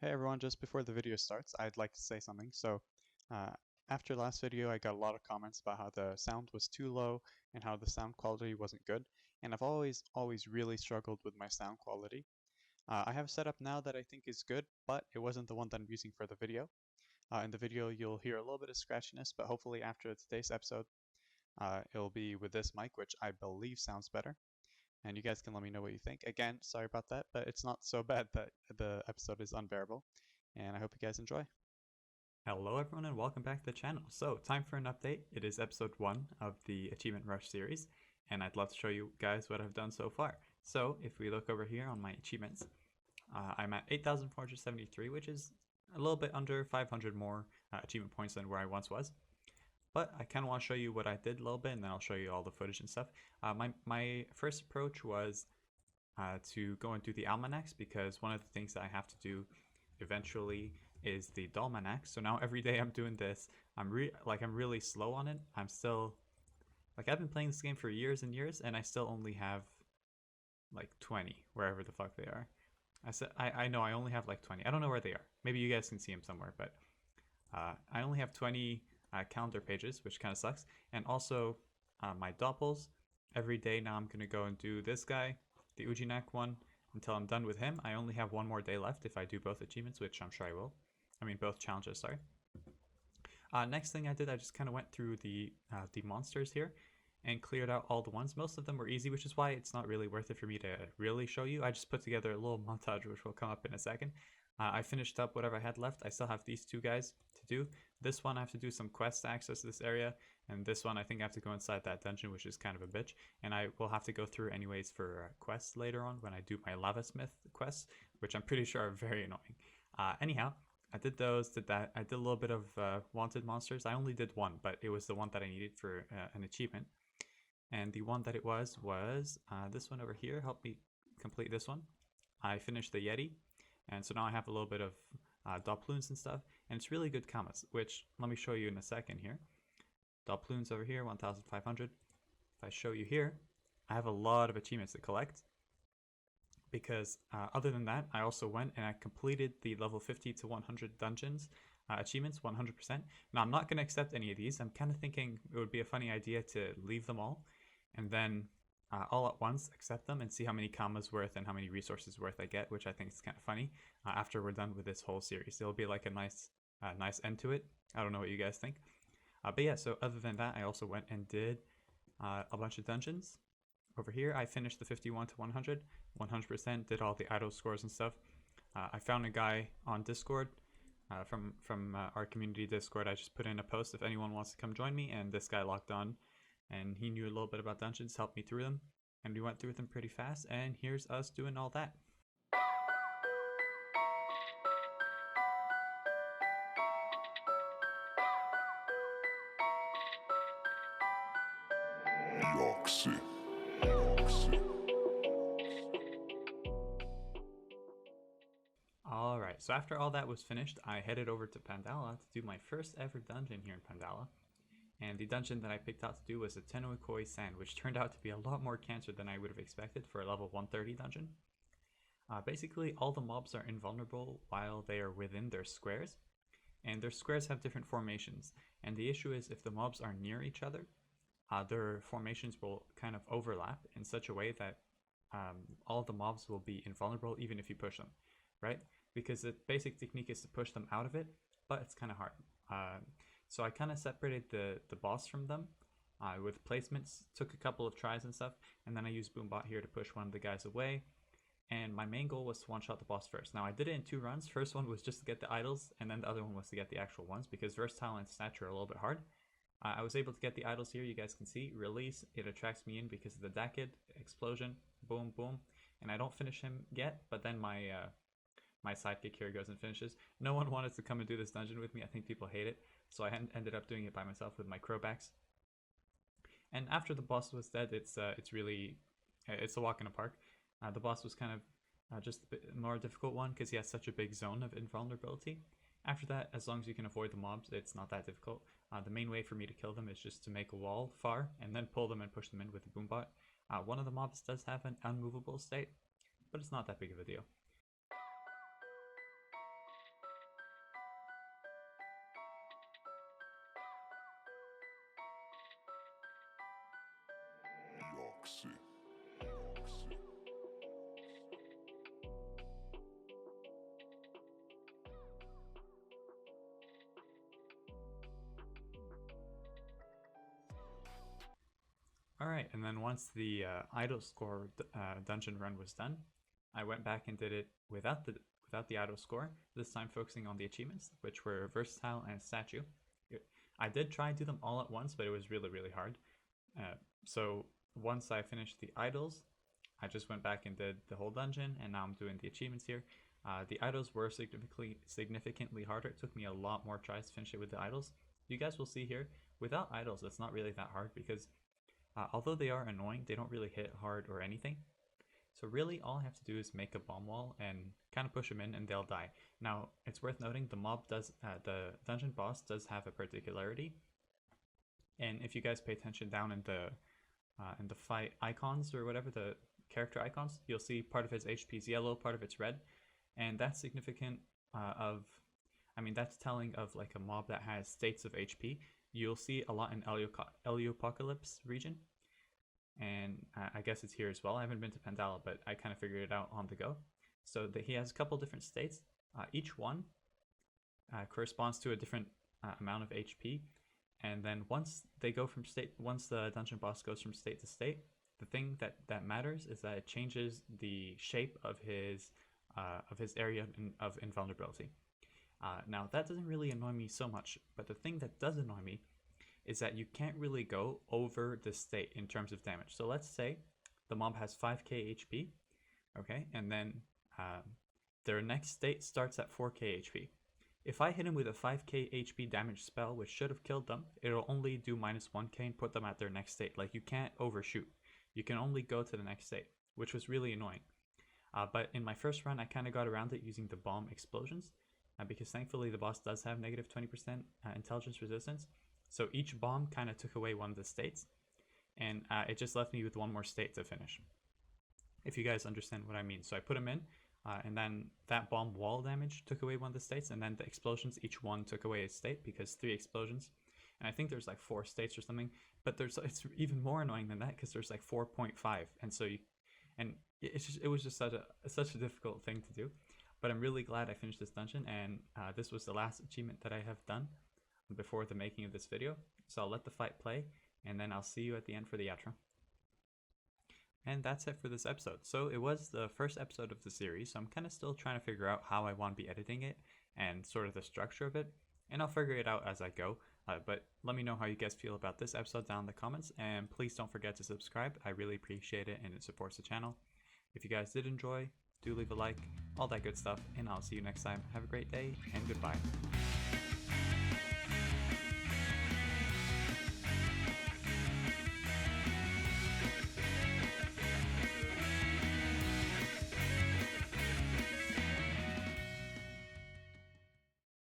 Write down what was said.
Hey everyone, just before the video starts, I'd like to say something. Uh, After last video, I got a lot of comments about how the sound was too low and how the sound quality wasn't good, and I've always really struggled with my sound quality. I have a setup now that I think is good, but it wasn't the one that I'm using for the video. In the video, you'll hear a little bit of scratchiness, but hopefully after today's episode, it'll be with this mic, which I believe sounds better. And you guys can let me know what you think. Again, sorry about that, but it's not so bad that the episode is unbearable. And I hope you guys enjoy. Hello everyone and welcome back to the channel. So, time for an update. It is episode 1 of the Achievement Rush series, and I'd love to show you guys what I've done so far. So, if we look over here on my achievements, I'm at 8,473, which is a little bit under 500 more achievement points than where I once was. But I kind of want to show you what I did a little bit, and then I'll show you all the footage and stuff. My first approach was to go and do the almanacs, because one of the things that I have to do eventually is the Dalmanac. So now every day I'm doing this. I'm really slow on it. I'm still I've been playing this game for years and years, and I still only have like 20 wherever the fuck they are. I know I only have like 20. I don't know where they are. Maybe you guys can see them somewhere, but I only have 20 calendar pages, which kind of sucks. And also my doppels. Every day now I'm gonna go and do this guy, the Ujinak one, until I'm done with him. I only have one more day left if I do both achievements, which I'm sure I will. I mean, both challenges, sorry. Next thing I did, I just kind of went through the monsters here and cleared out all the ones. Most of them were easy, which is why it's not really worth it for me to really show you. I just put together a little montage, which will come up in a second. I finished up whatever I had left. I still have these two guys to do. This one I have to do some quests to access this area, and this one I think I have to go inside that dungeon, which is kind of a bitch. And I will have to go through anyways for quests later on when I do my Lavasmith quests, which I'm pretty sure are very annoying. Anyhow, I did those, did that. I did a little bit of wanted monsters. I only did one, but it was the one that I needed for an achievement. And the one that it was this one over here. Helped me complete this one. I finished the Yeti, and so now I have a little bit of Dopploons and stuff, and it's really good commas, which let me show you in a second here. Dopploons over here, 1,500. If I show you here, I have a lot of achievements to collect, because other than that, I also went and I completed the level 50 to 100 dungeons achievements 100%. Now, I'm not going to accept any of these. I'm kind of thinking it would be a funny idea to leave them all and then all at once accept them and see how many commas worth and how many resources worth I get, which I think is kind of funny after we're done with this whole series. It'll be like a nice end to it. I don't know what you guys think. But yeah, so other than that, I also went and did a bunch of dungeons. Over here, I finished the 51 to 100, 100%, did all the idol scores and stuff. I found a guy on Discord from our community Discord. I just put in a post if anyone wants to come join me, and this guy logged on, and he knew a little bit about dungeons, helped me through them, and we went through them pretty fast, and here's us doing all that. Alright, so after all that was finished, I headed over to Pandala to do my first ever dungeon here in Pandala. And the dungeon that I picked out to do was the Tanukoui San, which turned out to be a lot more cancer than I would have expected for a level 130 dungeon. Basically, all the mobs are invulnerable while they are within their squares, and their squares have different formations. And the issue is if the mobs are near each other, their formations will kind of overlap in such a way that all the mobs will be invulnerable even if you push them, right? Because the basic technique is to push them out of it, but it's kind of hard. So I kind of separated the boss from them with placements, took a couple of tries and stuff, and then I used Boombot here to push one of the guys away. And my main goal was to one-shot the boss first. Now I did it in 2 runs. First one was just to get the idols, and then the other one was to get the actual ones, because versatile and stature are a little bit hard. I was able to get the idols here. You guys can see, release, it attracts me in because of the Dakid, explosion, boom, boom. And I don't finish him yet, but then my sidekick here goes and finishes. No one wanted to come and do this dungeon with me. I think people hate it. So I ended up doing it by myself with my crowbacks. And after the boss was dead, it's a walk in the park. The boss was kind of just a bit more difficult one because he has such a big zone of invulnerability. After that, as long as you can avoid the mobs, it's not that difficult. The main way for me to kill them is just to make a wall far and then pull them and push them in with the Boombot. One of the mobs does have an unmovable state, but it's not that big of a deal. Alright, and then once the idol score dungeon run was done, I went back and did it without the idol score, this time focusing on the achievements, which were versatile and statue. I did try and do them all at once, but it was really, really hard. So once I finished the idols, I just went back and did the whole dungeon, and now I'm doing the achievements here. The idols were significantly harder. It took me a lot more tries to finish it with the idols. You guys will see here, without idols, it's not really that hard because although they are annoying, they don't really hit hard or anything. So really all I have to do is make a bomb wall and kind of push them in and they'll die. Now, it's worth noting the dungeon boss does have a particularity. And if you guys pay attention down in the fight icons or whatever, the character icons, you'll see part of his HP is yellow, part of it's red. And that's significant that's telling of like a mob that has states of HP. You'll see a lot in Eliopocalypse region. And I guess it's here as well. I haven't been to Pandala, but I kind of figured it out on the go. So he has a couple different states. Each one corresponds to a different amount of HP. And then once the dungeon boss goes from state to state, the thing that matters is that it changes the shape of his area of invulnerability. Now that doesn't really annoy me so much, but the thing that does annoy me is that you can't really go over the state in terms of damage. So let's say the mob has 5k HP, okay, and then their next state starts at 4k HP. If I hit him with a 5k HP damage spell, which should have killed them, it'll only do minus 1k and put them at their next state. Like, you can't overshoot. You can only go to the next state, which was really annoying. But in my first run, I kind of got around it using the bomb explosions, because thankfully the boss does have negative 20% intelligence resistance. So each bomb kind of took away one of the states, and it just left me with one more state to finish, if you guys understand what I mean. So I put them in, and then that bomb wall damage took away one of the states, and then the explosions, each one took away a state, because 3 explosions. And I think there's like 4 states or something, but it's even more annoying than that because there's like 4.5, and so it was just such a difficult thing to do. But I'm really glad I finished this dungeon, and this was the last achievement that I have done before the making of this video. So I'll let the fight play, and then I'll see you at the end for the outro. And that's it for this episode. So it was the first episode of the series, so I'm kind of still trying to figure out how I want to be editing it and sort of the structure of it, and I'll figure it out as I go. But let me know how you guys feel about this episode down in the comments, and please don't forget to subscribe. I really appreciate it, and it supports the channel. If you guys did enjoy, do leave a like, all that good stuff, and I'll see you next time. Have a great day, and goodbye.